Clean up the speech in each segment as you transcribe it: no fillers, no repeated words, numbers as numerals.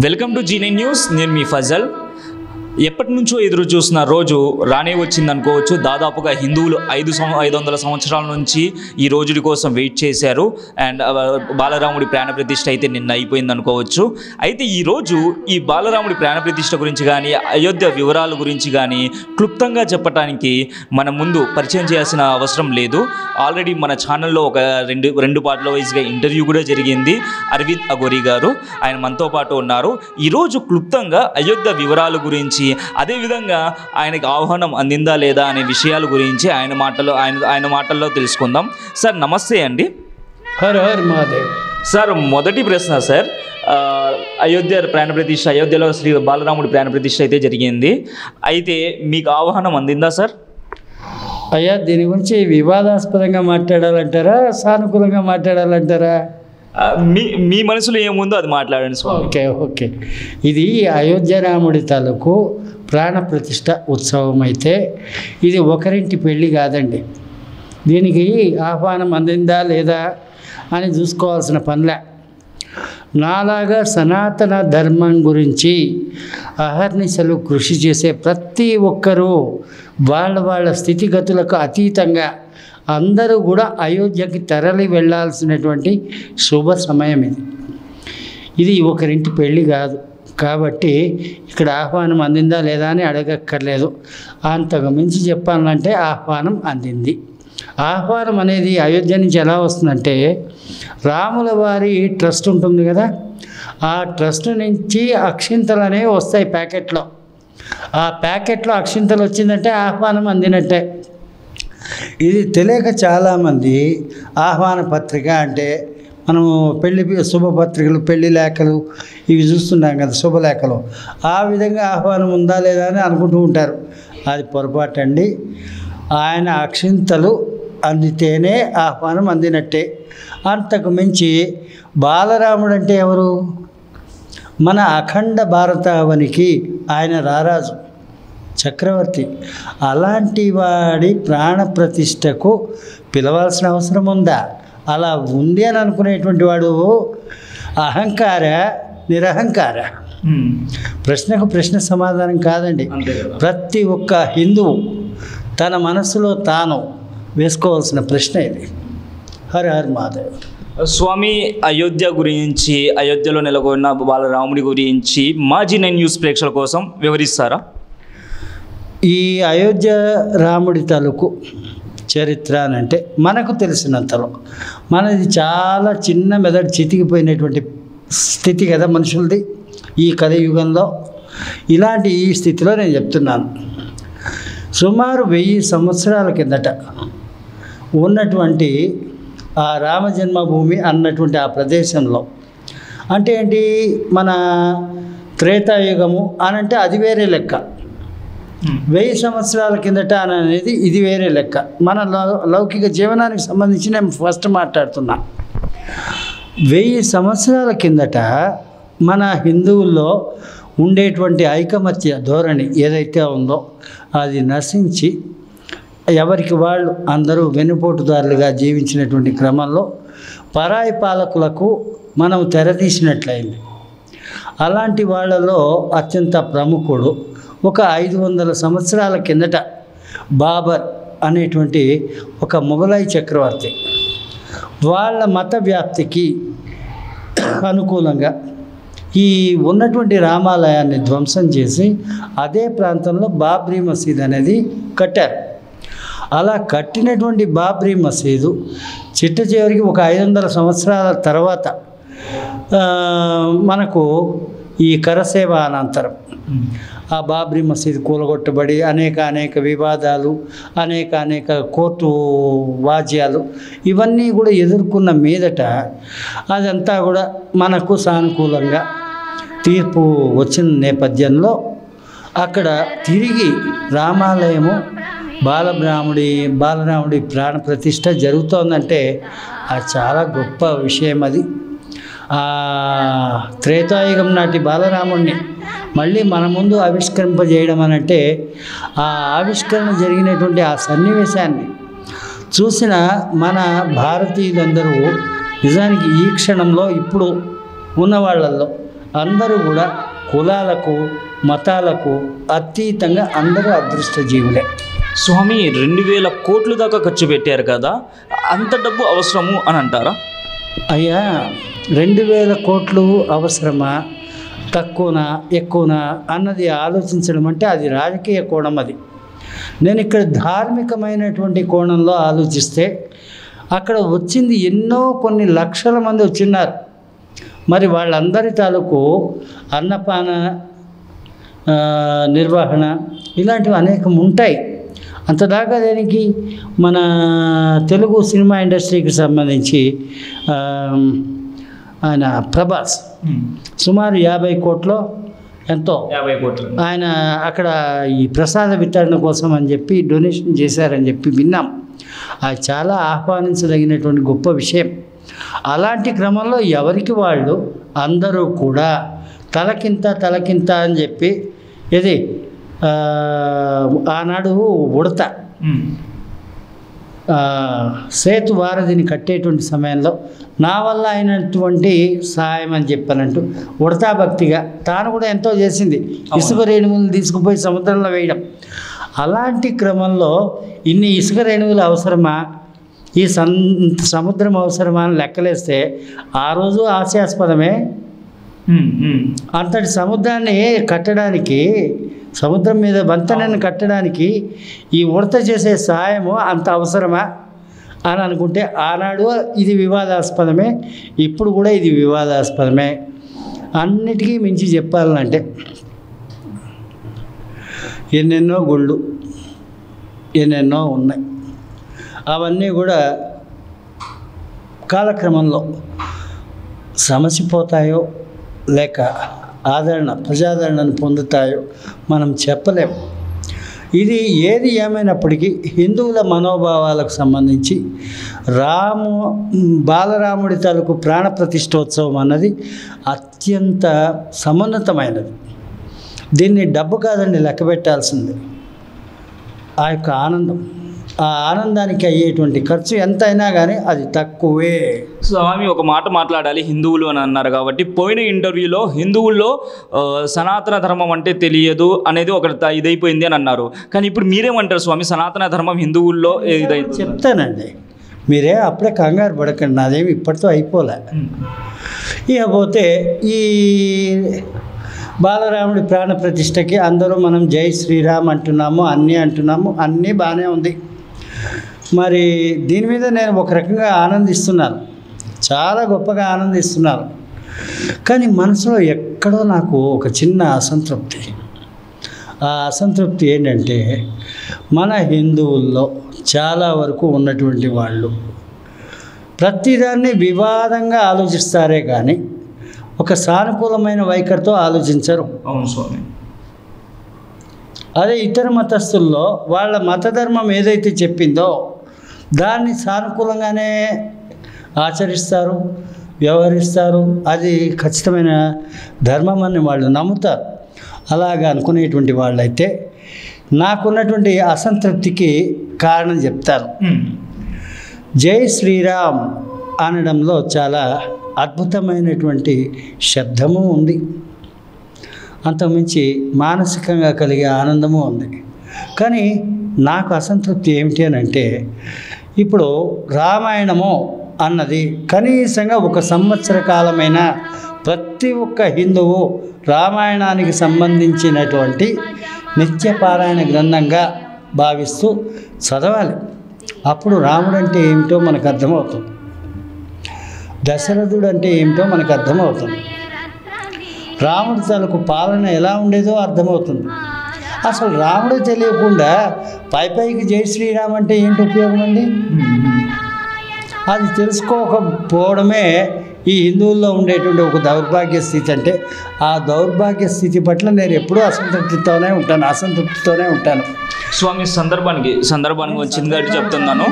Welcome to G9 news. నేను మీ ఫజల్. ఎప్పటి నుంచో ఎదురు చూసిన రోజు రానే వచ్చింది అనుకోవచ్చు. దాదాపుగా హిందువులు 500 సంవత్సరాల నుంచి ఈ రోజుడి కోసం వెయిట్ చేశారు. అండ్ బాలరాముడి ప్రాణప్రతిష్ఠ అయితే నిన్న అయిపోయింది అనుకోవచ్చు. అయితే ఈరోజు ఈ బాలరాముడి ప్రాణప్రతిష్ఠ గురించి కానీ అయోధ్య వివరాల గురించి కానీ క్లుప్తంగా చెప్పడానికి మన ముందు పరిచయం చేయాల్సిన అవసరం లేదు. ఆల్రెడీ మన ఛానల్లో ఒక రెండు పార్ట్ల వైజ్గా ఇంటర్వ్యూ కూడా జరిగింది. అరవింద్ అఘోరి గారు ఆయన మనతో పాటు ఉన్నారు. ఈరోజు క్లుప్తంగా అయోధ్య వివరాల గురించి, అదేవిధంగా ఆయనకి ఆహ్వానం అందిందా లేదా అనే విషయాల గురించి ఆయన మాటల్లో తెలుసుకుందాం. సార్ నమస్తే అండి. Her her Mahadev. సార్ మొదటి ప్రశ్న సార్, అయోధ్యలో శ్రీ బాలరాముడి ప్రాణప్రతిష్ఠ అయితే జరిగింది. అయితే మీకు ఆహ్వానం అందిందా సార్? అయ్యా, దీని గురించి వివాదాస్పదంగా మాట్లాడాలంటారా, సానుకూలంగా మాట్లాడాలంటారా? మీ మనసులో ఏముందో అది మాట్లాడండి సార్. ఓకే. ఇది అయోధ్య రాముడి తాలూకు ప్రాణప్రతిష్ఠ ఉత్సవం అయితే ఇది ఒకరింటి పెళ్ళి కాదండి. దీనికి ఆహ్వానం అందిందా లేదా అని చూసుకోవాల్సిన పనిలే. నాలాగా సనాతన ధర్మం గురించి అహర్నిశలు కృషి చేసే ప్రతి ఒక్కరూ వాళ్ళ స్థితిగతులకు అతీతంగా అందరూ కూడా అయోధ్యకి తరలి వెళ్ళాల్సినటువంటి శుభ సమయం ఇది ఒకరింటి పెళ్ళి కాదు. కాబట్టి ఇక్కడ ఆహ్వానం అందిందా లేదా అని అడగక్కర్లేదు. అంతకు మించి చెప్పాలంటే ఆహ్వానం అందింది. ఆహ్వానం అనేది అయోధ్య నుంచి ఎలా వస్తుందంటే, రాముల వారి ట్రస్ట్ ఉంటుంది కదా, ఆ ట్రస్ట్ నుంచి అక్షింతలు అనేవి వస్తాయి ప్యాకెట్లో. ఆ ప్యాకెట్లో అక్షింతలు వచ్చిందంటే ఆహ్వానం అందినట్టే. ఇది తెలియక చాలామంది ఆహ్వాన పత్రిక అంటే మనము పెళ్లి శుభపత్రికలు, పెళ్లి లేఖలు ఇవి చూస్తున్నాం కదా, శుభలేఖలు. ఆ విధంగా ఆహ్వానం ఉందా లేదా అని అనుకుంటూ ఉంటారు. అది పొరపాటు అండి. ఆయన అక్షింతలు అందితేనే ఆహ్వానం అందినట్టే. అంతకు మించి బాలరాముడు అంటే ఎవరు? మన అఖండ భారతావనికి ఆయన రారాజు, చక్రవర్తి. అలాంటి వాడి ప్రాణప్రతిష్ఠకు పిలవాల్సిన అవసరం ఉందా? అలా ఉంది అని అనుకునేటువంటి వాడు అహంకార నిరహంకార? ప్రశ్నకు ప్రశ్న సమాధానం కాదండి. ప్రతి ఒక్క హిందువు తన మనసులో తాను వేసుకోవాల్సిన ప్రశ్న ఇది. హర హర్ మహాదేవ్. స్వామి, అయోధ్య గురించి, అయోధ్యలో నెలకొన్న బాలరాముడి గురించి మా G9 న్యూస్ ప్రేక్షకుల కోసం వివరిస్తారా? ఈ అయోధ్య రాముడి తాలూకు చరిత్ర అని అంటే మనకు తెలిసినంతలో, మనది చాలా చిన్న మెదడు చితికిపోయినటువంటి స్థితి కదా మనుషులది ఈ కలియుగంలో. ఇలాంటి ఈ స్థితిలో నేను చెప్తున్నాను. సుమారు 1000 సంవత్సరాల కిందట ఉన్నటువంటి ఆ రామ జన్మభూమి అన్నటువంటి ఆ ప్రదేశంలో, అంటే ఏంటి, మన త్రేతాయుగము అనంటే అది వేరే లెక్క. 1000 సంవత్సరాల కిందట అనేది ఇది వేరే లెక్క. మన లౌకిక జీవనానికి సంబంధించి నేను ఫస్ట్ మాట్లాడుతున్నా. 1000 సంవత్సరాల కిందట మన హిందువుల్లో ఉండేటువంటి ఐకమత్య ధోరణి ఏదైతే ఉందో అది నశించి ఎవరికి వాళ్ళు అందరూ వెన్నుపోటుదారులుగా జీవించినటువంటి క్రమంలో పరాయి పాలకులకు మనం తెరతీసినట్లయింది. అలాంటి వాళ్ళలో అత్యంత ప్రముఖుడు ఒక 500 సంవత్సరాల కిందట బాబర్ అనేటువంటి ఒక మొఘలై చక్రవర్తి. వాళ్ళ మత వ్యాప్తికి అనుకూలంగా ఈ ఉన్నటువంటి రామాలయాన్ని ధ్వంసం చేసి అదే ప్రాంతంలో బాబ్రీ మసీద్ అనేది కట్టారు. అలా కట్టినటువంటి బాబ్రీ మసీదు చిట్ట చివరికి ఒక 500 సంవత్సరాల తర్వాత మనకు ఈ కరసేవ అనంతరం ఆ బాబ్రీ మసీద్ కూలగొట్టబడి అనేక వివాదాలు, అనేక కోర్టు వాజ్యాలు ఇవన్నీ కూడా ఎదుర్కొన్న మీదట అదంతా కూడా మనకు సానుకూలంగా తీర్పు వచ్చిన నేపథ్యంలో అక్కడ తిరిగి రామాలయము బాలరాముడి ప్రాణప్రతిష్ఠ జరుగుతోందంటే అది చాలా గొప్ప విషయం. అది త్రేతాయుగం నాటి బాలరాముడిని మళ్ళీ మన ముందు ఆవిష్కరింపజేయడం అనంటే, ఆ ఆవిష్కరణ జరిగినటువంటి ఆ సన్నివేశాన్ని చూసిన మన భారతీయులందరూ నిజానికి ఈ క్షణంలో ఇప్పుడు ఉన్న వాళ్ళల్లో అందరూ కూడా కులాలకు మతాలకు అతీతంగా అందరూ అదృష్ట జీవులే. స్వామి 2000 కోట్ల దాకా ఖర్చు పెట్టారు కదా, అంత డబ్బు అవసరము అని అంటారా? అయ్యా 2000 కోట్లు అవసరమా, తక్కువనా ఎక్కువనా అన్నది ఆలోచించడం అంటే అది రాజకీయ కోణం. అది నేను ఇక్కడ ధార్మికమైనటువంటి కోణంలో ఆలోచిస్తే అక్కడ వచ్చింది కొన్ని లక్షల మంది వచ్చిన్నారు. మరి వాళ్ళందరి తాలూకు అన్నపాన నిర్వహణ ఇలాంటివి అనేకం ఉంటాయి. అంతదాకా దానికి మన తెలుగు సినిమా ఇండస్ట్రీకి సంబంధించి ఆయన ప్రభాస్ సుమారు 50 కోట్లు ఎంతో 50 కోట్లు ఆయన అక్కడ ఈ ప్రసాద వితరణ కోసం అని చెప్పి డొనేషన్ చేశారని చెప్పి విన్నాం. అది చాలా ఆహ్వానించదగినటువంటి గొప్ప విషయం. అలాంటి క్రమంలో ఎవరికి వాళ్ళు అందరూ కూడా తలకింత అని చెప్పి ఇది ఆనాడు ఉడత సేతు వారధిని కట్టేటువంటి సమయంలో నా వల్ల అయినటువంటి సహాయం అని చెప్పానంటూ ఉడతా భక్తిగా తాను కూడా ఎంతో చేసింది. ఇసుక రేణువులు తీసుకుపోయి సముద్రంలో వేయడం. అలాంటి క్రమంలో ఇన్ని ఇసుక రేణువులు అవసరమా, ఈ సముద్రం అవసరమా అని లెక్కలేస్తే ఆ రోజు హాస్యాస్పదమే. అంతటి సముద్రాన్ని కట్టడానికి, సముద్రం మీద వంతెనను కట్టడానికి ఈ ఉడత చేసే సహాయము అంత అవసరమా అని అనుకుంటే ఆనాడు ఇది వివాదాస్పదమే, ఇప్పుడు కూడా ఇది వివాదాస్పదమే. అన్నిటికీ మించి చెప్పాలంటే ఎన్నెన్నో గుళ్ళు ఎన్నెన్నో ఉన్నాయి. అవన్నీ కూడా కాలక్రమంలో సమసిపోతాయో లేక ప్రజాదరణను పొందుతాయో మనం చెప్పలేము. ఇది ఏది ఏమైనప్పటికీ హిందువుల మనోభావాలకు సంబంధించి బాలరాముడి తాలూకు ప్రాణప్రతిష్ఠోత్సవం అన్నది అత్యంత సమున్నతమైనది. దీన్ని డబ్బు కాదండి లెక్క పెట్టాల్సింది. ఆ యొక్క ఆనందం, ఆ ఆనందానికి అయ్యేటువంటి ఖర్చు ఎంతైనా కానీ అది తక్కువే. స్వామి ఒక మాట మాట్లాడాలి, హిందువులు అని అన్నారు కాబట్టి. పోయిన ఇంటర్వ్యూలో హిందువుల్లో సనాతన ధర్మం అంటే తెలియదు అనేది ఒక ఇదైపోయింది అని అన్నారు. కానీ ఇప్పుడు మీరేమంటారు స్వామి, సనాతన ధర్మం హిందువుల్లో ఇదైంది? చెప్తానండి, మీరే అప్పుడే కంగారు పడకండి, నాదేమి ఇప్పటితో అయిపోలే. ఇకపోతే ఈ బాలరాముడి ప్రాణ ప్రతిష్టకి అందరూ మనం జై శ్రీరామ్ అంటున్నాము, అన్నీ బాగానే ఉంది. మరి దీని మీద నేను ఒక రకంగా ఆనందిస్తున్నాను, చాలా గొప్పగా ఆనందిస్తున్నాను. కానీ మనసులో ఎక్కడో నాకు ఒక చిన్న అసంతృప్తి. ఆ అసంతృప్తి ఏంటంటే మన హిందువుల్లో చాలా వరకు ఉన్నటువంటి వాళ్ళు ప్రతిదాన్ని వివాదంగా ఆలోచిస్తారే కానీ ఒక సానుకూలమైన వైఖరితో ఆలోచించరు. అవును స్వామి. అదే ఇతర మతస్థుల్లో వాళ్ళ మతధర్మం ఏదైతే చెప్పిందో దాన్ని సానుకూలంగానే ఆచరిస్తారు, వ్యవహరిస్తారు. అది ఖచ్చితమైన ధర్మం అని వాళ్ళు నమ్ముతారు. అలాగా అనుకునేటువంటి వాళ్ళైతే నాకున్నటువంటి అసంతృప్తికి కారణం చెప్తారు. జై శ్రీరామ్ అనడంలో చాలా అద్భుతమైనటువంటి శబ్దము ఉంది, అంతకుమించి మానసికంగా కలిగే ఆనందము ఉంది. కానీ నాకు అసంతృప్తి ఏమిటి అని అంటే ఇప్పుడు రామాయణము అన్నది కనీసంగా 1 సంవత్సర కాలమైన ప్రతి ఒక్క హిందువు రామాయణానికి సంబంధించినటువంటి నిత్యపారాయణ గ్రంథంగా భావిస్తూ చదవాలి. అప్పుడు రాముడు అంటే ఏమిటో మనకు అర్థమవుతుంది, దశరథుడు అంటే ఏమిటో మనకు అర్థమవుతుంది, రాముడి తాలూకు పాలన ఎలా ఉండేదో అర్థమవుతుంది. అసలు రాముడు తెలియకుండా పైకి జై శ్రీరామ్ అంటే ఏంటి ఉపయోగం అండి? అది తెలుసుకోకపోవడమే ఈ హిందువుల్లో ఉండేటువంటి ఒక దౌర్భాగ్య స్థితి. అంటే ఆ దౌర్భాగ్య స్థితి పట్ల నేను ఎప్పుడూ అసంతృప్తితోనే ఉంటాను. స్వామి సందర్భానికి వచ్చింది కాబట్టి చెప్తున్నాను.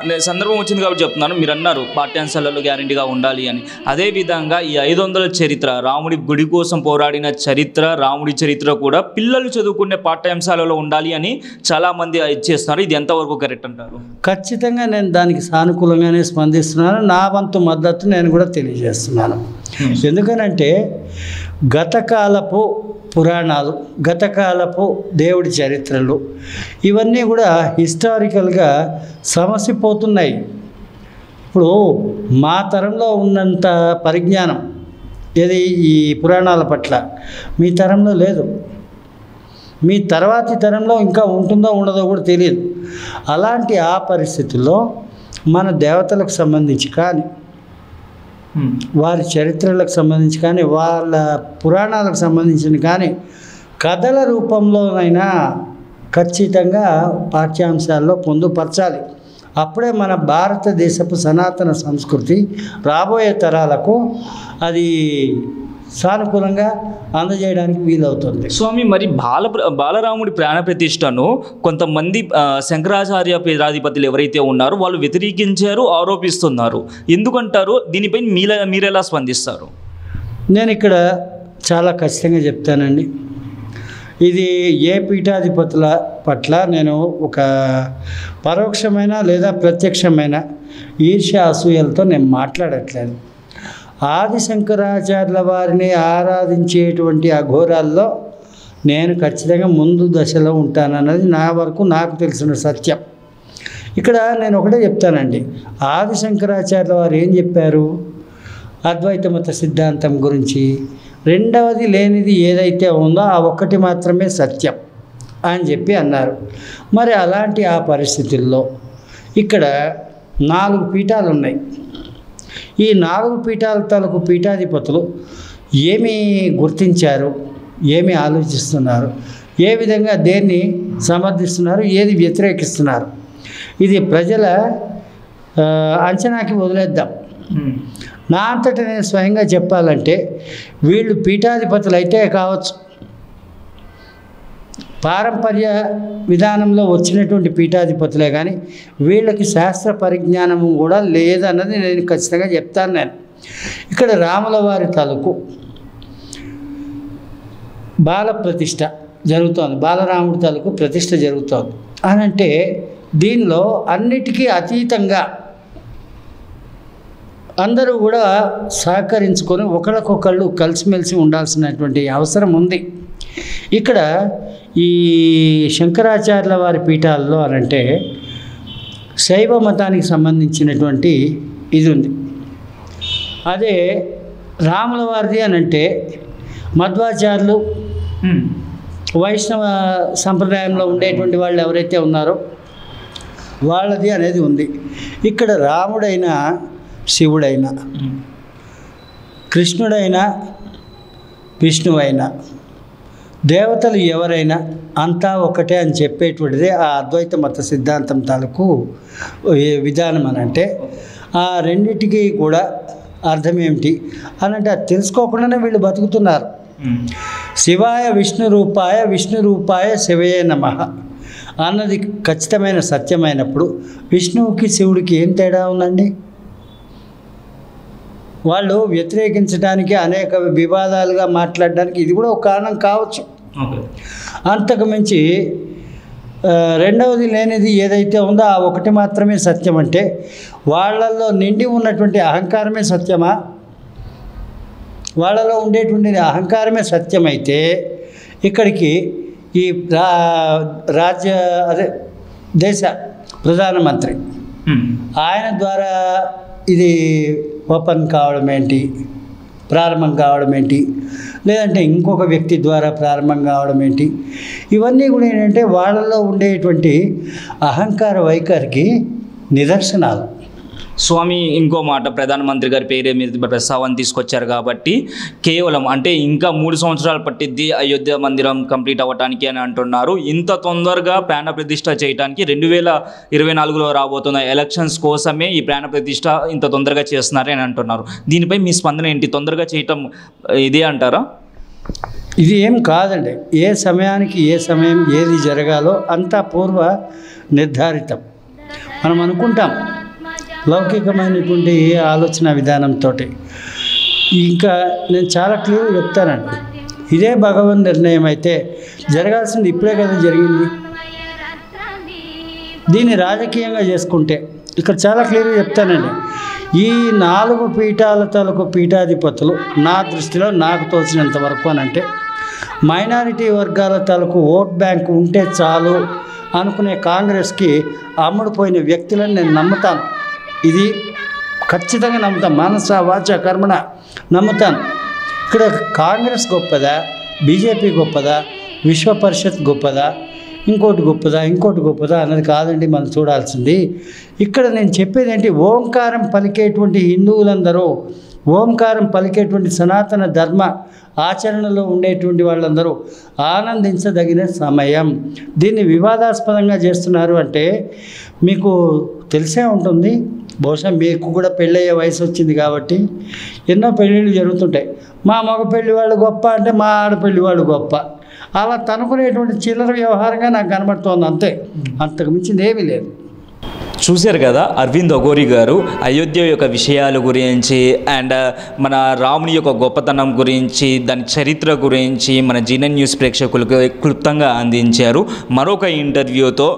నేను సందర్భం వచ్చింది కాబట్టి చెప్తున్నాను. మీరు అన్నారు పాఠ్యాంశాలలో గ్యారెంటీగా ఉండాలి అని. అదేవిధంగా ఈ 500 చరిత్ర, రాముడి గుడి కోసం పోరాడిన చరిత్ర, రాముడి చరిత్ర కూడా పిల్లలు చదువుకునే పాఠ్యాంశాలలో ఉండాలి అని చాలామంది ఇచ్చేస్తున్నారు. ఇది ఎంతవరకు కరెక్ట్ అంటారు? ఖచ్చితంగా నేను దానికి సానుకూలంగానే స్పందిస్తున్నాను. నా వంతు మద్దతు నేను విషయాన్ని కూడా తెలియజేస్తున్నాను. ఎందుకనంటే గతకాలపు పురాణాలు, గతకాలపు దేవుడి చరిత్రలు ఇవన్నీ కూడా హిస్టారికల్గా సమసిపోతున్నాయి. ఇప్పుడు మా తరంలో ఉన్నంత పరిజ్ఞానం ఏది ఈ పురాణాల పట్ల మీ తరంలో లేదు. మీ తర్వాతి తరంలో ఇంకా ఉంటుందో ఉండదో కూడా తెలియదు. అలాంటి ఆ పరిస్థితుల్లో మన దేవతలకు సంబంధించి కానీ, వారి చరిత్రలకు సంబంధించి కానీ, వాళ్ళ పురాణాలకు సంబంధించిన కానీ కథల రూపంలోనైనా ఖచ్చితంగా పాఠ్యాంశాల్లో పొందుపరచాలి. అప్పుడే మన భారతదేశపు సనాతన సంస్కృతి రాబోయే తరాలకు అది సానుకూలంగా అందజేయడానికి వీలవుతుంది. స్వామి, మరి బాలరాముడి ప్రాణప్రతిష్టను కొంతమంది శంకరాచార్య పీఠాధిపతులు ఎవరైతే ఉన్నారో వాళ్ళు వ్యతిరేకించారు, ఆరోపిస్తున్నారు. ఎందుకంటారు? దీనిపై మీరెలా స్పందిస్తారు? నేను ఇక్కడ చాలా ఖచ్చితంగా చెప్తానండి. ఇది ఏ పీఠాధిపతుల పట్ల నేను ఒక పరోక్షమైన లేదా ప్రత్యక్షమైన ఈర్ష్య అసూయలతో నేను మాట్లాడట్లేదు. ఆది శంకరాచార్యుల వారిని ఆరాధించేటువంటి అఘోరాల్లో నేను ఖచ్చితంగా ముందు దశలో ఉంటానన్నది నా వరకు నాకు తెలిసిన సత్యం. ఇక్కడ నేను ఒకటే చెప్తానండి. ఆది శంకరాచార్యుల వారు ఏం చెప్పారు? అద్వైత మత సిద్ధాంతం గురించి రెండవది లేనిది ఏదైతే ఉందో ఆ ఒక్కటి మాత్రమే సత్యం అని చెప్పి అన్నారు. మరి అలాంటి ఆ పరిస్థితుల్లో ఇక్కడ 4 పీఠాలు ఉన్నాయి. ఈ 4 పీఠాల తాలూకు పీఠాధిపతులు ఏమి గుర్తించారు, ఏమి ఆలోచిస్తున్నారు, ఏ విధంగా దేన్ని సమర్థిస్తున్నారు, ఏది వ్యతిరేకిస్తున్నారు, ఇది ప్రజల అంచనాకి వదిలేద్దాం. నా అంతటా నేను స్వయంగా చెప్పాలంటే వీళ్ళు పీఠాధిపతులు అయితే కావచ్చు, పారంపర్య విధానంలో వచ్చినటువంటి పీఠాధిపతులే కానీ వీళ్ళకి శాస్త్ర పరిజ్ఞానము కూడా లేదన్నది నేను ఖచ్చితంగా చెప్తాను. నేను ఇక్కడ రాముల వారి తాలూకు బాల ప్రతిష్ట జరుగుతోంది, బాలరాముడి తాలూకు ప్రతిష్ట జరుగుతోంది అని అంటే దీనిలో అన్నిటికీ అతీతంగా అందరూ కూడా సహకరించుకొని ఒకరికొకళ్ళు కలిసిమెలిసి ఉండాల్సినటువంటి అవసరం ఉంది. ఇక్కడ ఈ శంకరాచార్యుల వారి పీఠాల్లో అనంటే శైవ మతానికి సంబంధించినటువంటి ఇది ఉంది. అదే రాముల వారిది అనంటే మధ్వాచార్యులు వైష్ణవ సంప్రదాయంలో ఉండేటువంటి వాళ్ళు ఎవరైతే ఉన్నారో వాళ్ళది అనేది ఉంది. ఇక్కడ రాముడైనా శివుడైనా కృష్ణుడైనా విష్ణువైనా దేవతలు ఎవరైనా అంతా ఒకటే అని చెప్పేటువంటిదే ఆ అద్వైత మత సిద్ధాంతం తాలూకు విధానం అని అంటే ఆ రెండిటికి కూడా అర్థం ఏమిటి అని అంటే అది తెలుసుకోకుండానే వీళ్ళు బతుకుతున్నారు. శివాయ విష్ణు రూపాయ శివయే నమః అన్నది ఖచ్చితమైన సత్యమైనప్పుడు విష్ణువుకి శివుడికి ఏం తేడా ఉందండి? వాళ్ళు వ్యతిరేకించడానికి అనేక వివాదాలుగా మాట్లాడడానికి ఇది కూడా ఒక కారణం కావచ్చు. అంతకు మించి రెండవది లేనిది ఏదైతే ఉందో ఆ ఒకటి మాత్రమే సత్యం అంటే వాళ్ళల్లో నిండి ఉన్నటువంటి అహంకారమే సత్యమా? వాళ్ళలో ఉండేటువంటి అహంకారమే సత్యమైతే ఇక్కడికి ఈ దేశ ప్రధానమంత్రి ఆయన ద్వారా ఇది ఓపెన్ కావడం ఏంటి, ప్రారంభం కావడం ఏంటి, లేదంటే ఇంకొక వ్యక్తి ద్వారా ప్రారంభం కావడం ఏంటి, ఇవన్నీ కూడా ఏంటంటే వాళ్ళలో ఉండేటువంటి అహంకార వైఖరికి నిదర్శనాలు. స్వామి, ఇంకో మాట, ప్రధానమంత్రి గారి పేరు మీద ప్రస్తావన తీసుకొచ్చారు కాబట్టి కేవలం అంటే ఇంకా 3 సంవత్సరాలు పట్టిద్ది అయోధ్య మందిరం కంప్లీట్ అవ్వటానికి అని అంటున్నారు. ఇంత తొందరగా ప్రాణ ప్రతిష్ఠ చేయడానికి 2024లో రాబోతున్న ఎలక్షన్స్ కోసమే ఈ ప్రాణ ప్రతిష్ఠ ఇంత తొందరగా చేస్తున్నారు అని అంటున్నారు. దీనిపై మీ స్పందన ఏంటి? తొందరగా చేయటం ఇదే అంటారా? ఇది ఏం కాదండి. ఏ సమయానికి ఏ సమయం ఏది జరగాలో అంతా పూర్వ నిర్ధారితం. మనం అనుకుంటాం లౌకికమైనటువంటి ఆలోచన విధానంతో. ఇంకా నేను చాలా క్లియర్గా చెప్తానండి, ఇదే భగవన్ నిర్ణయం అయితే జరగాల్సింది ఇప్పుడే కదా జరిగింది. దీన్ని రాజకీయంగా చేసుకుంటే ఇక్కడ చాలా క్లియర్గా చెప్తానండి, ఈ 4 పీఠాల తాలూకు పీఠాధిపతులు నా దృష్టిలో నాకు తోచినంత వరకు అని అంటే మైనారిటీ వర్గాల తాలూకు ఓట్ బ్యాంక్ ఉంటే చాలు అనుకునే కాంగ్రెస్కి అమ్ముడుపోయిన వ్యక్తులను నేను నమ్ముతాను. ఇది ఖచ్చితంగా నమ్ముతాను, మనస వాచ కర్మణ నమ్ముతాను. ఇక్కడ కాంగ్రెస్ గొప్పదా, బీజేపీ గొప్పదా, విశ్వ పరిషత్ గొప్పదా, ఇంకోటి గొప్పదా అన్నది కాదండి మనం చూడాల్సింది. ఇక్కడ నేను చెప్పేది ఏంటి, ఓంకారం పలికేటువంటి హిందువులందరూ, ఓంకారం పలికేటువంటి సనాతన ధర్మ ఆచరణలో ఉండేటువంటి వాళ్ళందరూ ఆనందించదగిన సమయం. దీన్ని వివాదాస్పదంగా చేస్తున్నారు అంటే మీకు తెలిసే ఉంటుంది, బహుశా మీకు కూడా పెళ్ళయ్యే వయసు వచ్చింది కాబట్టి ఎన్నో పెళ్ళిళ్ళు జరుగుతుంటాయి. మా మగ పెళ్లి వాళ్ళు గొప్ప అంటే మా ఆడపెళ్లి వాళ్ళు గొప్ప, అలా తనుకునేటువంటి చిల్లర వ్యవహారంగా నాకు కనబడుతోంది, అంతే, అంతకు మించింది ఏమీ లేదు. చూశారు కదా అరవింద్ అఘోరి గారు అయోధ్య యొక్క విషయాల గురించి అండ్ మన రాముని యొక్క గొప్పతనం గురించి, దాని చరిత్ర గురించి మన జీఎన్ న్యూస్ ప్రేక్షకులకు క్లుప్తంగా అందించారు. మరొక ఇంటర్వ్యూతో